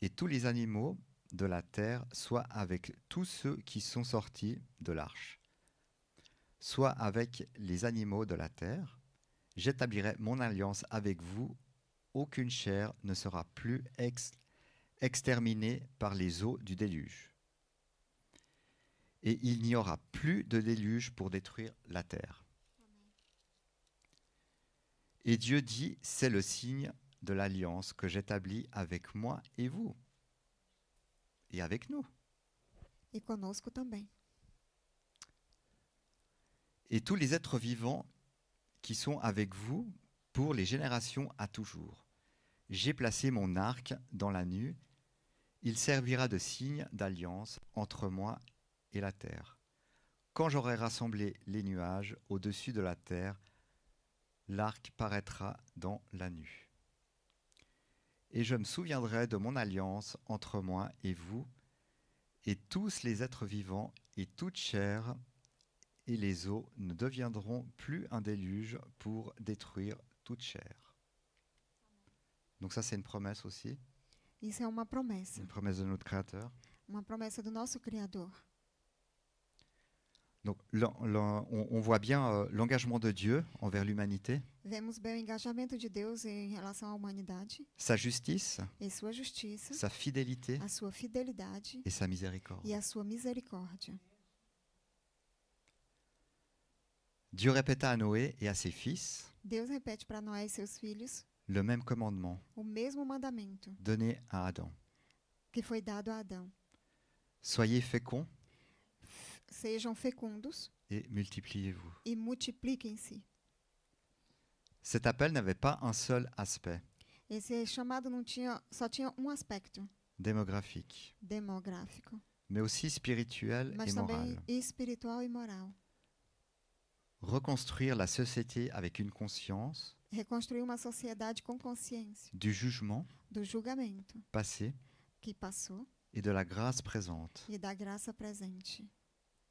et tous les animaux de la terre soit avec tous ceux qui sont sortis de l'arche, soit avec les animaux de la terre. J'établirai mon alliance avec vous. Aucune chair ne sera plus exterminée par les eaux du déluge. Et il n'y aura plus de déluge pour détruire la terre. Et Dieu dit, c'est le signe de l'alliance que j'établis avec moi et vous, et avec nous. E conosco também. Et tous les êtres vivants qui sont avec vous pour les générations à toujours. J'ai placé mon arc dans la nue. Il servira de signe d'alliance entre moi et la terre. Quand j'aurai rassemblé les nuages au-dessus de la terre, l'arc paraîtra dans la nue. Et je me souviendrai de mon alliance entre moi et vous, et tous les êtres vivants et toute chair, et les eaux ne deviendront plus un déluge pour détruire toute chair. Donc ça, c'est une promesse aussi, Isso é uma promessa. une promesse de notre Créateur. Uma promessa do nosso Criador. Donc on voit bien l'engagement de Dieu envers l'humanité, Vemos bem o engajamento de Deus em relação à humanidade, sa justice, em sua justiça, sa fidélité a sua fidelidade et sa miséricorde. e a sua misericórdia. Dieu répéta à Noé et à ses fils Deus repete para Noé e seus filhos le même commandement o mesmo mandamento donné à Adam. que foi dado a Adão. Soyez féconds Sejam fecundos et multipliez-vous. e multipliquem-se. Cet appel n'avait pas un seul aspect Esse chamado só tinha um aspecto démographique, demográfico, mais aussi spirituel et mas também moral. espiritual e moral. Reconstruire la société avec une conscience Reconstruir uma sociedade com consciência du jugement do julgamento passé que passou et de la grâce présente. e da graça presente.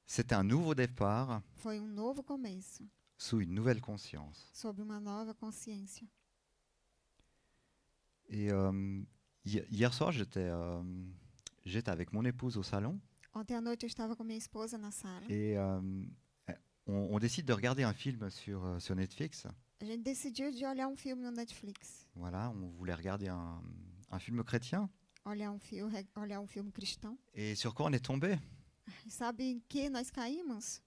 C'est un nouveau départ Foi novo começo, sous une nouvelle conscience. sob uma nova consciência. Et hier soir, j'étais avec mon épouse au salon Ontem à noite eu estava com minha esposa na sala. et on décide de regarder un film sur Netflix. A gente decidiu de olhar um filme no Netflix. Voilà, on voulait regarder un film chrétien. Olhar um filme cristão. Et sur quoi on est tombé? E sabe em que nós caímos?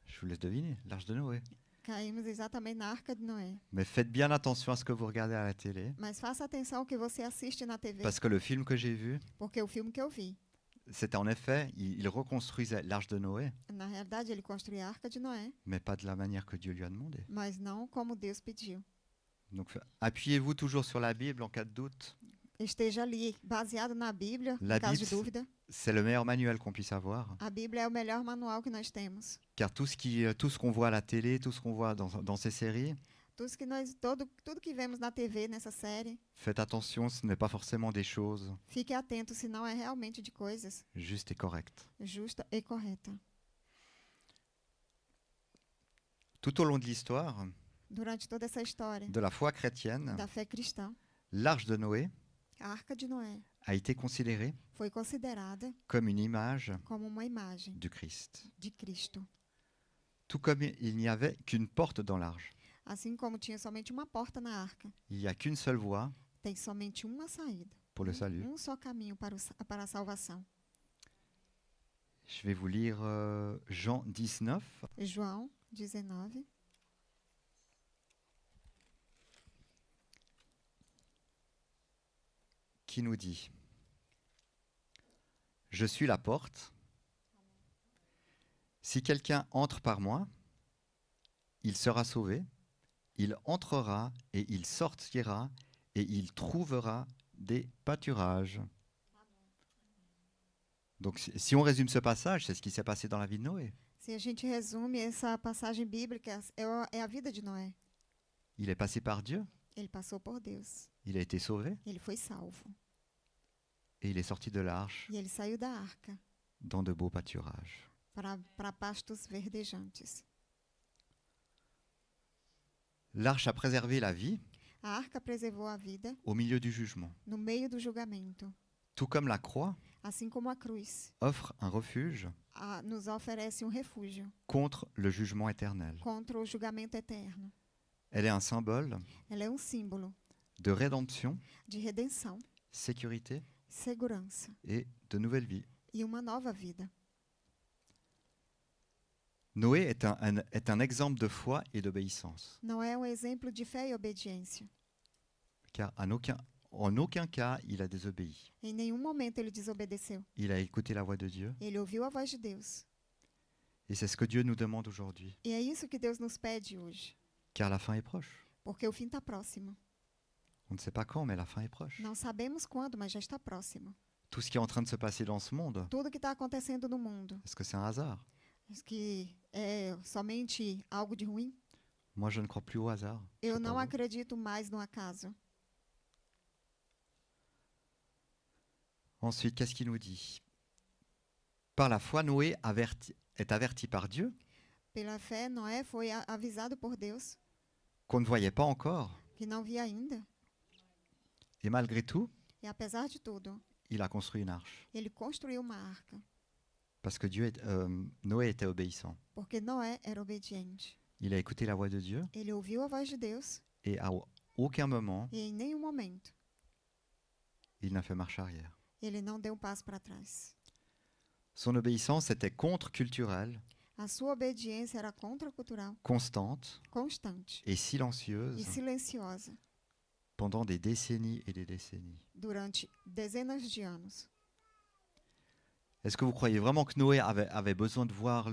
Je vous laisse deviner, l'Arche de Noé. Caímos exatamente na Arca de Noé. Mais faites bien attention à ce que vous regardez à la télé, Mas faça atenção ao que você assiste na TV, parce que le film que j'ai vu, porque o filme que eu vi, c'était en effet, il reconstruisait l'Arche de Noé, na realidade ele construía a Arca de Noé, mais pas de la manière que Dieu lui a demandé. mas não como Deus pediu. Donc appuyez-vous toujours sur la Bible en cas de doute. Esteja ali, baseado na Bíblia, La em caso de Bible, dúvida. c'est le meilleur manuel qu'on puisse avoir, A Bíblia é o melhor manual que nós temos. car tout ce qu'on voit à la télé, tout ce qu'on voit dans ces séries, Tudo que vemos na TV, nessa série, faites attention, ce n'est pas forcément des choses fique atento se não é realmente de coisas justes et correctes. justa e correta. Tout au long de l'histoire Durante toda essa história de la foi chrétienne, da fé cristã, l'Arche de Noé a Arca de Noé a été considérée foi considerada comme une image como uma imagem du Christ. de Cristo. Tout comme il n'y avait qu'une porte dans l'arche, Assim como tinha somente uma porta na arca, il n'y a qu'une seule voie tem somente uma saída, pour le salut. só caminho para a salvação. Je vais vous lire Jean 19, João 19, qui nous dit: Je suis la porte. Si quelqu'un entre par moi, il sera sauvé. Il entrera et il sortira et il trouvera des pâturages. Donc si on résume ce passage, c'est ce qui s'est passé dans la vie de Noé. Se a gente resume essa passagem bíblica, é a vida de Noé. Il est passé par Dieu, Ele passou por Deus, il a été sauvé ele foi salvo. et il est sorti de l'arche E ele saiu da arca dans de beaux pâturages. para pastos verdejantes. L'arche a préservé la vie A arca preservou a vida au milieu du jugement. no meio do julgamento. Tout comme la croix assim como a cruz offre un refuge nos oferece um refúgio contre le jugement éternel. contra o julgamento eterno. Elle est un symbole Ela é um símbolo de rédemption, de redenção, sécurité segurança et de nouvelle vie. e uma nova vida. Noé est un exemple de foi et d'obéissance, Noé é um exemplo de fé e obediência. car en aucun cas il a désobéi. Em nenhum momento ele desobedeceu. Il a écouté la voix de Dieu, Ele ouviu a voz de Deus. et c'est ce que Dieu nous demande aujourd'hui, E é isso que Deus nos pede hoje, car la fin est proche. porque o fim está próximo. On ne sait pas quand, mais la fin est proche. Não sabemos quando, mas já está próximo. Tout ce qui est en train de se passer dans ce monde, Tudo que está acontecendo no mundo, est-ce que c'est un hasard? isso que é somente algo de ruim, Moi, je ne crois plus au hasard. Je eu sais não pas vous. acredito mais no acaso. Ensuite, qu'est-ce qu'il nous dit? Par la foi, Noé est averti par Dieu Pela fé, Noé foi avisado por Deus, qu'on ne voyait pas encore, que não via ainda. et malgré tout, E apesar de tudo, il a construit une arche, ele construiu uma arca, parce que Noé était obéissant. porque Noé era obediente. Il a écouté la voix de Dieu, Ele ouviu a voz de Deus et à aucun moment, e em nenhum momento il n'a fait marche arrière. ele não deu um passo para trás. Son obéissance était contre-culturelle, A sua obediência era contracultural, constante constante et e silencieuse silenciosa pendant des décennies et des décennies. durante dezenas de anos. Est-ce que vous croyez vraiment que Noé avait besoin de voir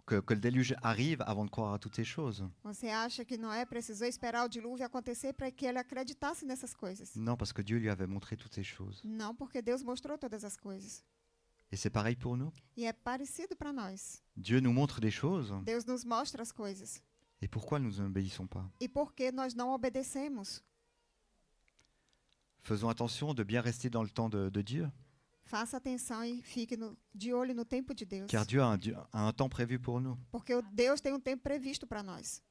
que le déluge arrive avant de croire à toutes ces choses? Você acha que Noé precisou esperar o dilúvio acontecer para que ele acreditasse nessas coisas? Non, parce que Dieu lui avait montré toutes ces choses. Não, porque Deus mostrou todas as coisas. Et c'est pareil pour nous. E é parecido para nós. Dieu nous montre des choses, Deus nos mostra as coisas. et pourquoi nous n'obéissons pas? E por que nós não obedecemos? Faisons attention de bien rester dans le temps de Dieu, Faça atenção e fique de olho no tempo de Deus. car Dieu a un temps prévu pour nous. Porque Deus tem um tempo previsto para nós.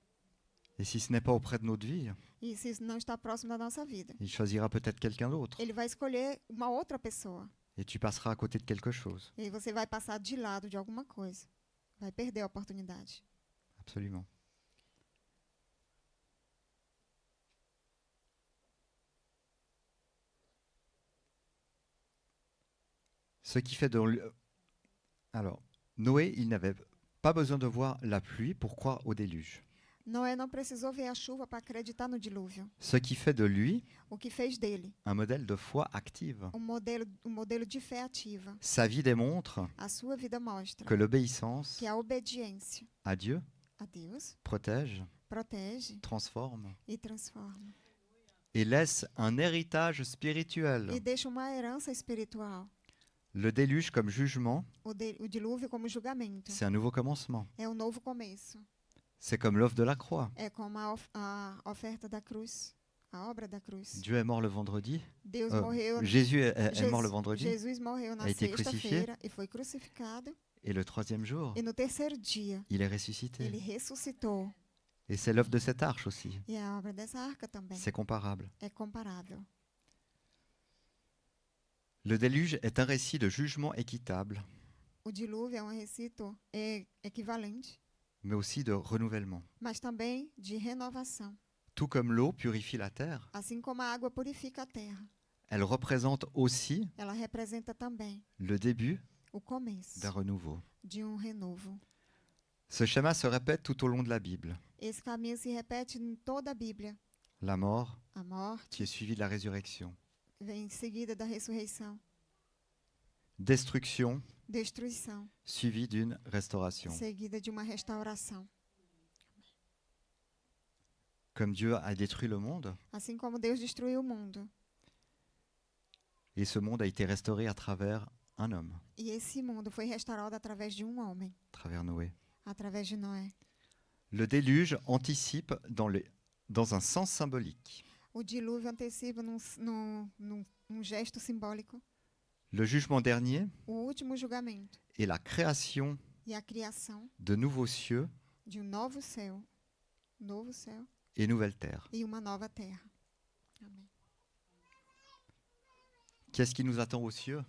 Et si ce n'est pas auprès de notre vie, E se isso não está próximo da nossa vida, il choisira peut-être quelqu'un d'autre, ele vai escolher uma outra pessoa. et tu passeras à côté de quelque chose. E aí você vai passar de lado de alguma coisa. Vai perder a oportunidade. Absolument. Ce qui fait Alors, Noé, il n'avait pas besoin de voir la pluie pour croire au déluge. Noé não precisou ver a chuva para acreditar no dilúvio. Ce qui fait de lui O que fez dele un modèle de foi active. um modelo de fé ativa. Sa vie démontre A sua vida mostra que l'obéissance que a obediência à Dieu a Deus protège, protege transforme e transforma. et laisse un héritage spirituel. E deixa uma herança espiritual. Le déluge comme jugement, O dilúvio como julgamento. c'est un nouveau commencement. É um novo começo. C'est comme l'œuvre de la croix. É como a oferta da cruz, a obra da cruz. Dieu est mort le vendredi. Deus morreu. Jésus est mort le vendredi. Jesus morreu na a été crucifié. sexta-feira e foi crucificado. Et le troisième jour, E no terceiro dia, il est ressuscité. ele ressuscitou. Et c'est l'œuvre de cette arche aussi. E a obra dessa arca também C'est comparable. é comparável. Le déluge est un récit de jugement équitable, O dilúvio é um recito equivalente, mais aussi de renouvellement. mas também de renovação. Tout comme l'eau purifie la terre, Assim como a água purifica a terra, elle représente aussi ela representa também le début o começo d'un renouveau. de um renovo. Ce schéma se répète tout au long de la Bible. Esse caminho se repete em toda a Bíblia. La mort A morte qui est suivie de la résurrection. vem em seguida da ressurreição. Destruction Destruição, suivie d'une restauration. seguida de uma restauração. Comme Dieu a détruit le monde, Assim como Deus destruiu o mundo. et ce monde a été restauré à travers un homme, E esse mundo foi restaurado através de um homem, à travers Noé. através de Noé. Le déluge anticipe dans un sens symbolique O dilúvio antecipa num gesto simbólico le jugement dernier o último julgamento et la création e a criação de nouveaux cieux de um novo céu et nouvelle terre. e uma nova terra. Amém. Qu'est-ce qui nous attend aux cieux?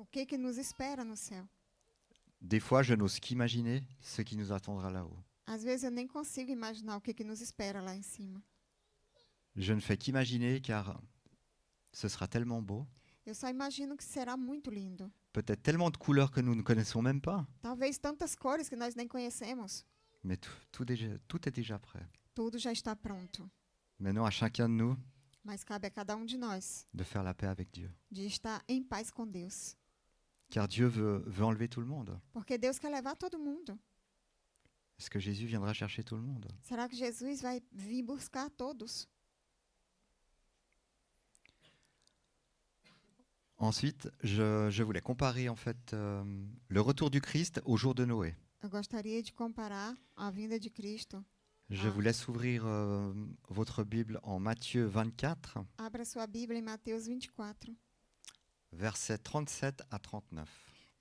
O que nos espera no céu? Des fois, je n'ose qu'imaginer ce qui nous attendra là-haut. Às vezes eu nem consigo imaginar o que nos espera lá em cima. Je ne fais qu'imaginer car ce sera tellement beau, Eu só imagino que será muito lindo. peut-être tellement de couleurs que nous ne connaissons même pas, Talvez tantas cores que nós nem conhecemos. mais tout est déjà prêt. Tudo já está pronto. Maintenant, à chacun de nous Mas cabe a cada de nós de faire la paix avec Dieu. de estar em paz com Deus. Car Dieu veut enlever tout le monde. Porque Deus quer levar todo mundo. Est-ce que Jésus viendra chercher tout le monde? Será que Jesus vai vir buscar todos? Ensuite, je voulais comparer en fait le retour du Christ au jour de Noé. Eu gostaria de comparar a vinda de Cristo. Je vous laisse ouvrir votre Bible en Matthieu 24, Abra sua Bíblia em Mateus 24, versets 37 à 39.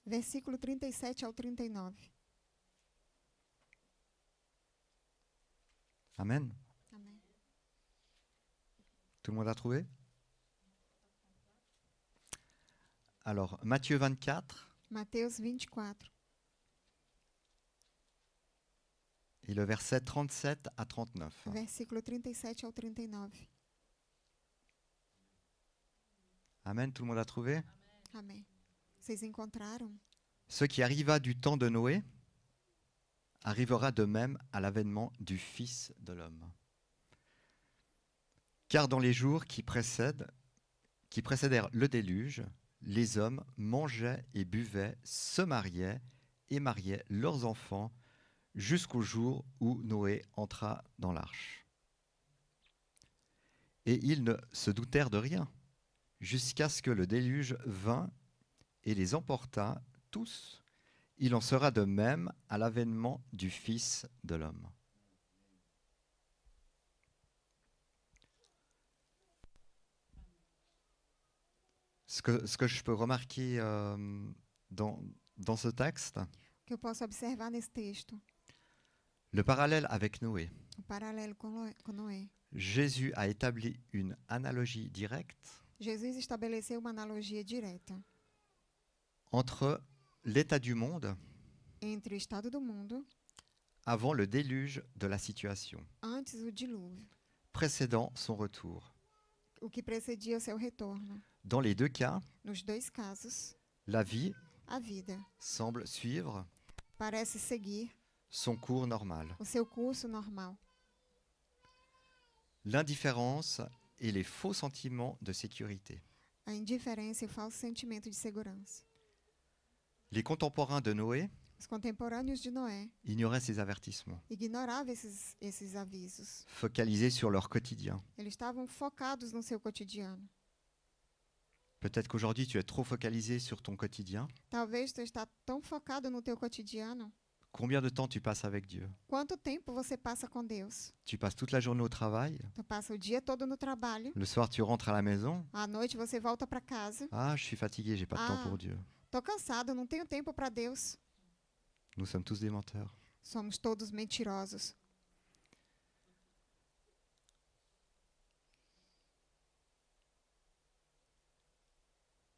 versículo 37 ao 39. Amen. Amém. Tout le monde a trouvé? Alors, Matthieu 24 Mateus 24, et le verset 37 à 39. versículo 37 ao 39. Amen, tout le monde a trouvé? Amém. Vocês encontraram? Ce qui arriva du temps de Noé arrivera de même à l'avènement du Fils de l'homme. Car dans les jours qui précédèrent le déluge, les hommes mangeaient et buvaient, se mariaient et mariaient leurs enfants jusqu'au jour où Noé entra dans l'arche. Et ils ne se doutèrent de rien, jusqu'à ce que le déluge vînt et les emporta tous. Il en sera de même à l'avènement du Fils de l'homme. Ce que je peux remarquer dans ce texte, O que eu posso observar nesse texto? le parallèle avec Noé. O paralelo com Noé. Jésus a établi une analogie directe Jesus estabeleceu uma analogia direta entre l'état du monde entre o estado do mundo avant le déluge de la situation, antes do dilúvio, précédant son retour. o que precedia o seu retorno. Dans les deux cas, Nos dois casos, la vie a vida semble suivre parece seguir son cours normal. o seu curso normal. L'indifférence et les faux sentiments de sécurité. A indiferença e o falso sentimento de segurança. Les contemporains de Noé Os contemporâneos de Noé ignoraient ces avertissements, ignoravam esses avisos. focalisés sur leur quotidien. Eles estavam focados no seu cotidiano. Peut-être qu'aujourd'hui tu es trop focalisé sur ton quotidien. Talvez tu está tão focado no teu cotidiano. Combien de temps tu passes avec Dieu? Quanto tempo você passa com Deus? Tu passes toute la journée au travail. Tu passa o dia todo no trabalho. Le soir, tu rentres à la maison. À noite você volta para casa. Ah, je suis fatigué, j'ai pas de temps pour Dieu. Tô cansado, não tenho tempo para Deus. Nous sommes tous des menteurs. Somos todos mentirosos.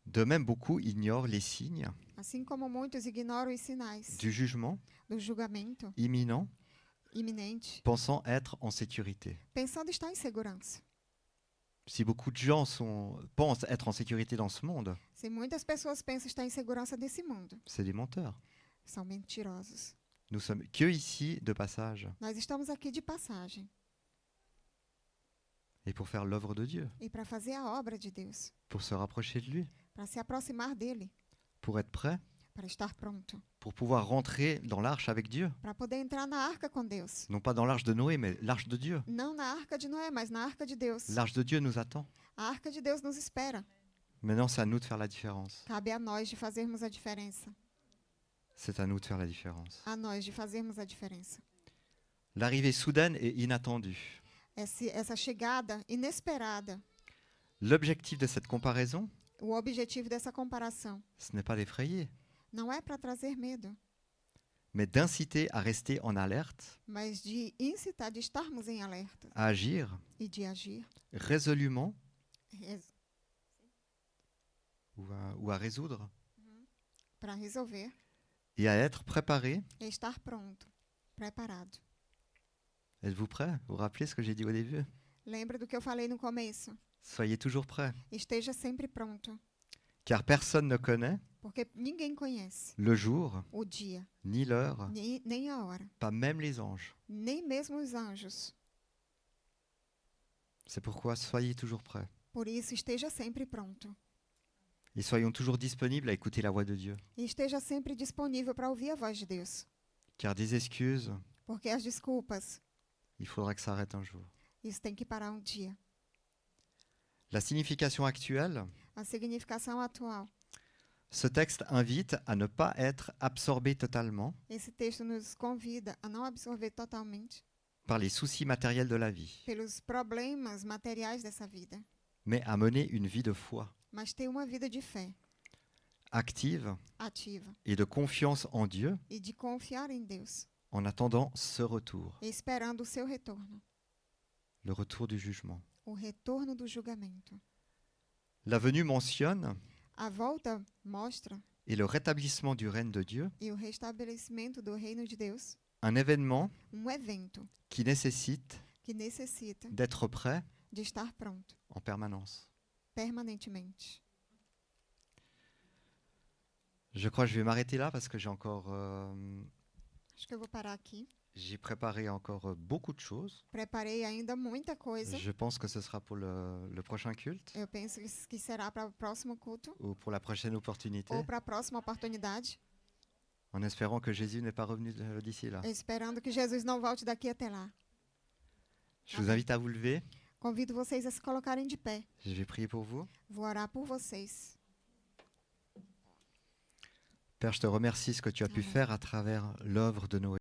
De même, beaucoup ignorent les signes Assim como muitos ignoram os sinais du jugement do julgamento imminent, iminente, pensant être en sécurité. pensando estar em segurança. Si beaucoup de gens pensent être en sécurité dans ce monde, Se muitas pessoas pensam estar em segurança desse mundo, c'est des menteurs. são mentirosos. Nous sommes que ici de passage Nós estamos aqui de passagem et pour faire l'œuvre de Dieu, e para fazer a obra de Deus, pour se rapprocher de lui, para se aproximar dele, pour être prêt, para estar pronto, pour pouvoir rentrer dans l'arche avec Dieu. para poder entrar na arca com Deus. Non pas dans l'arche de Noé, mais l'arche de Dieu. Não na arca de Noé, mas na arca de Deus. L'arche de Dieu nous attend. A arca de Deus nos espera. Maintenant, c'est à nous de faire la différence. Cabe a nós de fazermos a diferença. C'est à nous de faire la différence. A nós de fazermos a diferença. L'arrivée soudaine et inattendue. Essa chegada inesperada, L'objectif de cette comparaison, o objetivo dessa comparação, ce n'est pas d'effrayer, não é para trazer medo, mais d'inciter à rester en alerte, mas de incitar, de estarmos em alerta à agir e de agir résolument ou à résoudre para resolver et à être préparé. e estar pronto, preparado. Êtes-vous prêts? Vous vous rappelez ce que j'ai dit au début? Lembra do que eu falei no começo? Soyez toujours prêts, Esteja sempre pronto, car personne ne connaît porque ninguém conhece le jour, o dia, ni l'heure, nem a hora, pas même les anges. nem mesmo os anjos. C'est pourquoi soyez toujours prêts. Por isso, esteja sempre pronto. Et soyons toujours disponibles à écouter la voix de Dieu. E esteja sempre disponível para ouvir a voz de Deus. Car des excuses, Porque as desculpas, il faudra que ça arrête un jour. isso tem que parar um dia. La signification actuelle, A significação atual. ce texte invite à ne pas être absorbé totalement Esse texto nos convida a não absorver totalmente par les soucis matériels de la vie, pelos problemas materiais dessa vida, mais à mener une vie de foi, mas ter uma vida de fé active ativa et de confiance en Dieu e de confiar em Deus, en attendant ce retour, esperando o seu retorno, le retour du jugement. o retorno do julgamento. La venue mentionne A volta mostra et le rétablissement du règne de Dieu, e o restabelecimento do reino de Deus, un événement evento qui nécessite que necessita d'être prêt de estar pronto en permanence. permanentemente. Je crois que je vais m'arrêter là parce que Acho que eu vou parar aqui. j'ai préparé encore beaucoup de choses. Preparei ainda muita coisa. Je pense que ce sera pour le prochain culte Eu penso que será para o próximo culto ou pour la prochaine opportunité, ou para a próxima oportunidade, en espérant que Jésus n'est pas revenu d'ici là. esperando que Jesus não volte daqui até lá. Je vous invite à vous lever. Convido vocês a se colocarem de pé. Je vais prier pour vous. Vou orar por vocês. Père, je te remercie ce que tu as pu Amen. faire à travers l'œuvre de Noé.